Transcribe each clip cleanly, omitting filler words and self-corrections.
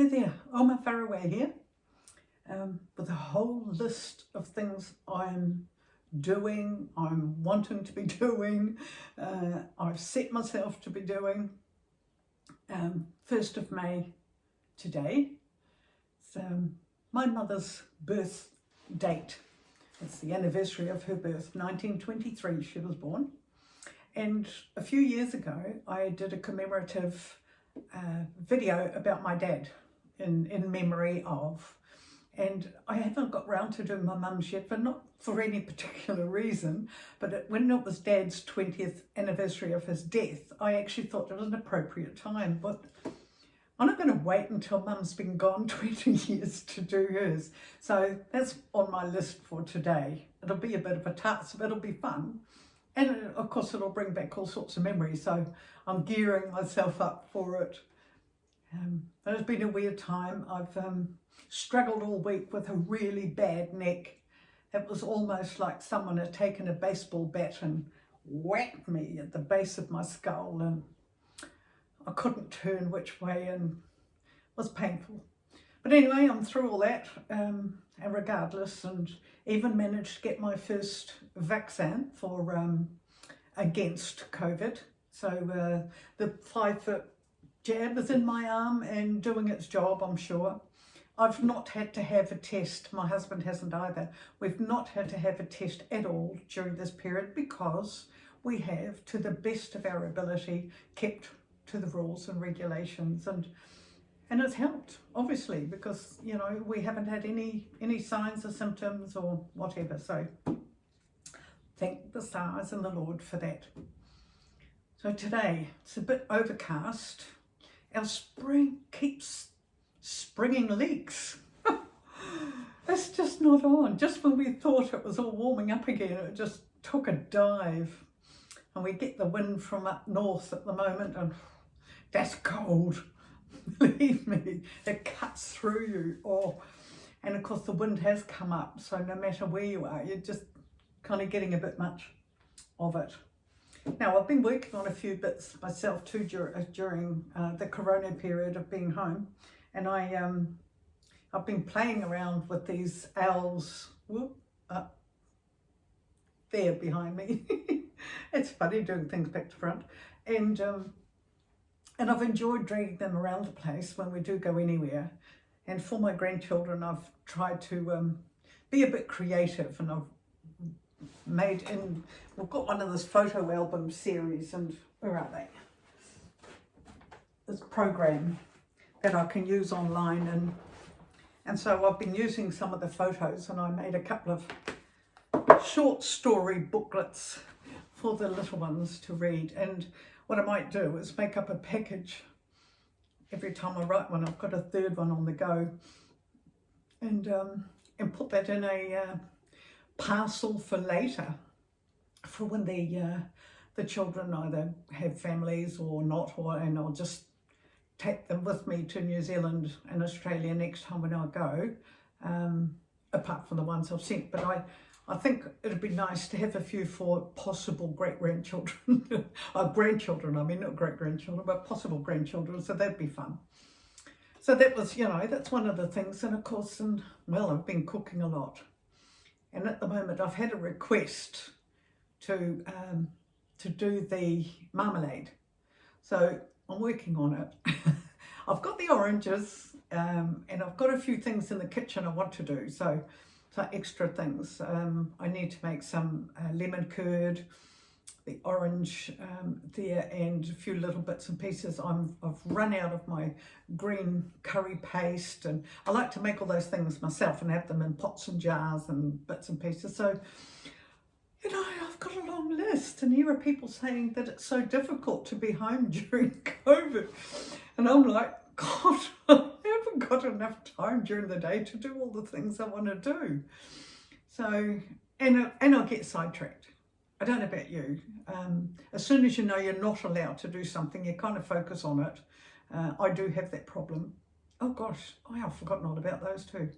Hello there, Oma Faraway here, with a whole list of things I'm doing, I'm wanting to be doing, I've set myself to be doing. 1st of May today, it's my mother's birth date. It's the anniversary of her birth, 1923 she was born. And a few years ago I did a commemorative video about my dad in memory of, and I haven't got round to doing my mum's yet, but not for any particular reason, but when it was Dad's 20th anniversary of his death, I actually thought it was an appropriate time. But I'm not going to wait until Mum's been gone 20 years to do hers. So that's on my list for today. It'll be a bit of a task, but it'll be fun. And of course it'll bring back all sorts of memories, so I'm gearing myself up for it. It's been a weird time. I've struggled all week with a really bad neck. It was almost like someone had taken a baseball bat and whacked me at the base of my skull, and I couldn't turn which way, and it was painful. But anyway, I'm through all that, and regardless, and even managed to get my first vaccine for against COVID. So the 5-foot jab is in my arm and doing its job, I'm sure. I've not had to have a test. My husband hasn't either. We've not had to have a test at all during this period because we have, to the best of our ability, kept to the rules and regulations, and it's helped, obviously, because, you know, we haven't had any signs or symptoms or whatever. So thank the stars and the Lord for that. So today, it's a bit overcast. Our spring keeps springing leaks. It's just not on. Just when we thought it was all warming up again, it just took a dive. And we get the wind from up north at the moment, and that's cold. Believe me, it cuts through you. Oh, and of course the wind has come up, so no matter where you are, you're just kind of getting a bit much of it. Now, I've been working on a few bits myself too during the corona period of being home, and I've been playing around with these owls. Whoop, up there behind me. It's funny doing things back to front, and I've enjoyed dragging them around the place when we do go anywhere. And for my grandchildren, I've tried to be a bit creative, and I've we've got one of this photo album series, and where are they? This program that I can use online, and so I've been using some of the photos, and I made a couple of short story booklets for the little ones to read. And what I might do is make up a package every time I write one. I've got a third one on the go, and put that in a parcel for later, for when the children either have families or not, and I'll just take them with me to New Zealand and Australia next time when I go, apart from the ones I've sent. But I think it'd be nice to have a few for possible great-grandchildren. Grandchildren, I mean, not great-grandchildren, but possible grandchildren, so that'd be fun. So that was, you know, that's one of the things. And of course, well, I've been cooking a lot. And at the moment, I've had a request to do the marmalade. So I'm working on it. I've got the oranges, and I've got a few things in the kitchen I want to do. So extra things. I need to make some lemon curd, the orange there, and a few little bits and pieces. I've run out of my green curry paste, and I like to make all those things myself and have them in pots and jars and bits and pieces. So, you know, I've got a long list, and here are people saying that it's so difficult to be home during COVID. And I'm like, God, I haven't got enough time during the day to do all the things I want to do. So, and I'll get sidetracked. I don't know about you. As soon as you know you're not allowed to do something, you kind of focus on it. I do have that problem. Oh gosh, I've forgotten all about those too.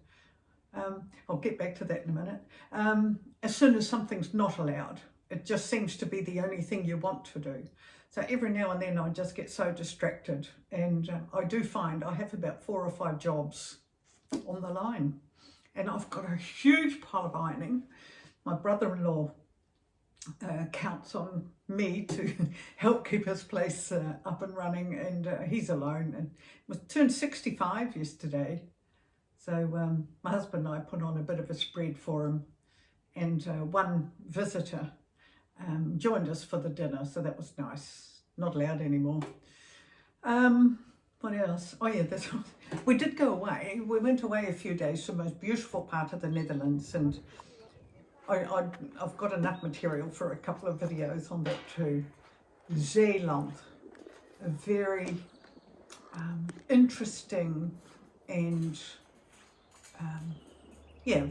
I'll get back to that in a minute. As soon as something's not allowed, it just seems to be the only thing you want to do. So every now and then I just get so distracted, and I do find I have about 4 or 5 jobs on the line, and I've got a huge pile of ironing. My brother-in-law counts on me to help keep his place up and running, and he's alone and was turned 65 yesterday. So my husband and I put on a bit of a spread for him, and one visitor joined us for the dinner, so that was nice. Not allowed anymore. What else? Oh yeah, we did go away. We went away a few days to the most beautiful part of the Netherlands, and I've got enough material for a couple of videos on that too. Zeeland, a very interesting and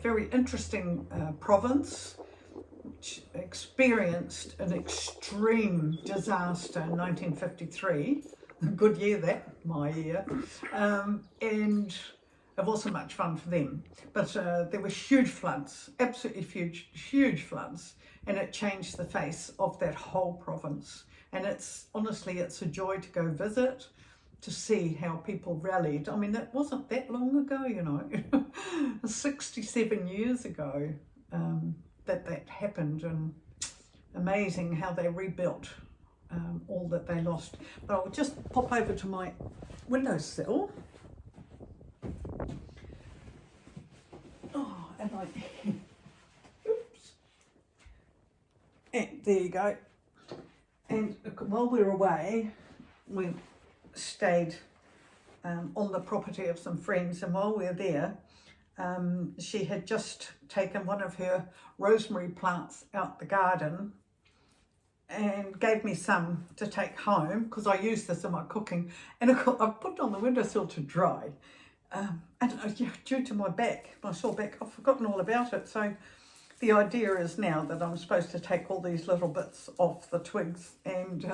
very interesting province, which experienced an extreme disaster in 1953. A good year that, my year. And it wasn't much fun for them. But there were huge floods, absolutely huge floods, and it changed the face of that whole province. And honestly, it's a joy to go visit, to see how people rallied. I mean, that wasn't that long ago, you know, 67 years ago that happened, and amazing how they rebuilt all that they lost. But I'll just pop over to my windowsill. Oh, and oops. And there you go. And while we were away, we stayed on the property of some friends, and while we were there, she had just taken one of her rosemary plants out the garden and gave me some to take home, because I use this in my cooking, and I've put it on the windowsill to dry, and due to my sore back, I've forgotten all about it. So the idea is now that I'm supposed to take all these little bits off the twigs and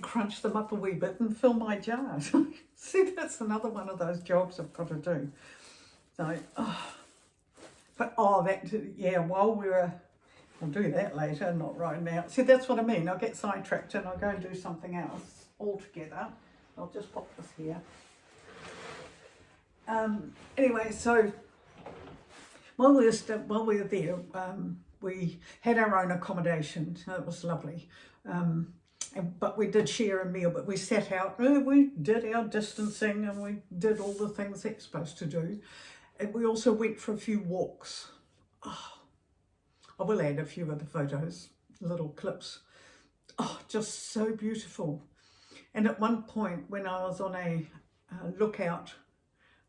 crunch them up a wee bit and fill my jars. See, that's another one of those jobs I've got to do. So, while we were, I'll do that later, not right now. See, that's what I mean. I'll get sidetracked and I'll go and do something else altogether. I'll just pop this here. Anyway, so while we were there, we had our own accommodation. So it was lovely. But we did share a meal, but we sat out, we did our distancing, and we did all the things that you're supposed to do. And we also went for a few walks. Oh, I will add a few of the photos, little clips. Oh, just so beautiful. And at one point, when I was on a lookout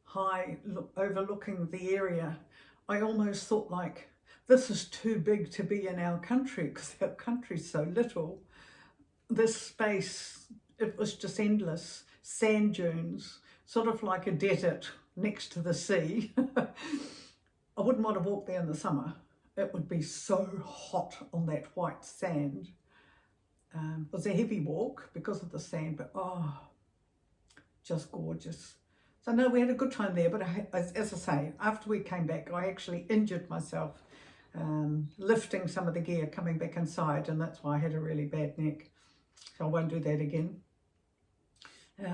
high, overlooking the area, I almost thought, like, this is too big to be in our country, because our country's so little. This space, it was just endless. Sand dunes, sort of like a desert next to the sea. I wouldn't want to walk there in the summer. It would be so hot on that white sand. It was a heavy walk because of the sand, but just gorgeous. So no, we had a good time there, but as I say, after we came back, I actually injured myself lifting some of the gear coming back inside, and that's why I had a really bad neck. So I won't do that again.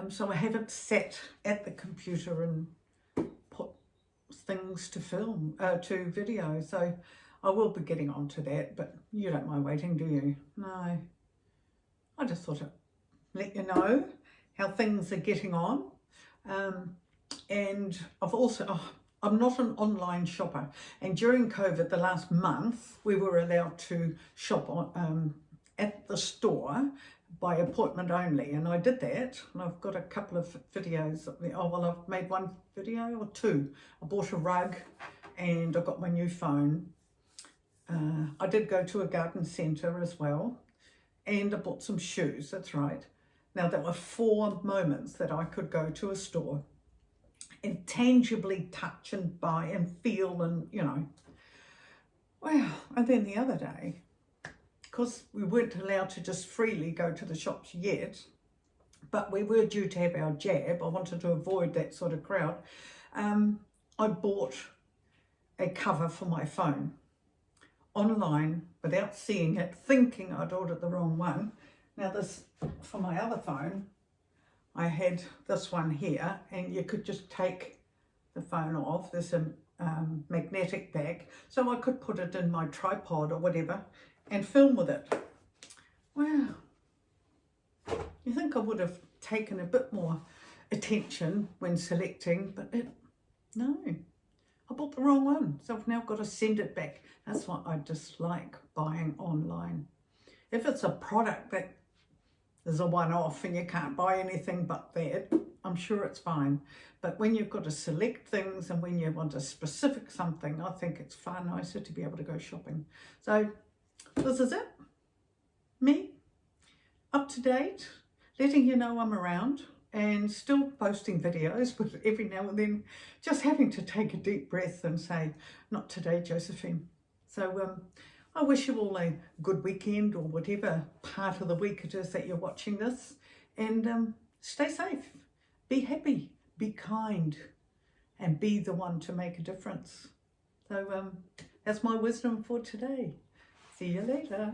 So I haven't sat at the computer and put things to film, to video. So I will be getting on to that, but you don't mind waiting, do you? No. I just thought I'd let you know how things are getting on. And I've also, I'm not an online shopper. And during COVID, the last month, we were allowed to shop at the store by appointment only, and I did that, and I've got a couple of videos. I've made one video or two. I bought a rug and I got my new phone. I did go to a garden centre as well, and I bought some shoes, that's right. Now there were 4 moments that I could go to a store and tangibly touch and buy and feel, and you know. Wow, and then the other day, because we weren't allowed to just freely go to the shops yet, but we were due to have our jab. I wanted to avoid that sort of crowd. I bought a cover for my phone online, but without seeing it, thinking I'd ordered the wrong one. Now this, for my other phone, I had this one here, and you could just take the phone off. There's a magnetic bag, so I could put it in my tripod or whatever and film with it. Wow. You think I would have taken a bit more attention when selecting, but no, I bought the wrong one, so I've now got to send it back. That's what I dislike buying online. If it's a product that is a one-off and you can't buy anything but that, I'm sure it's fine. But when you've got to select things and when you want a specific something, I think it's far nicer to be able to go shopping. So this is it. Me, up to date, letting you know I'm around and still posting videos, but every now and then just having to take a deep breath and say, not today, Josephine. So I wish you all a good weekend, or whatever part of the week it is that you're watching this, and stay safe, be happy, be kind, and be the one to make a difference. So that's my wisdom for today. See you later.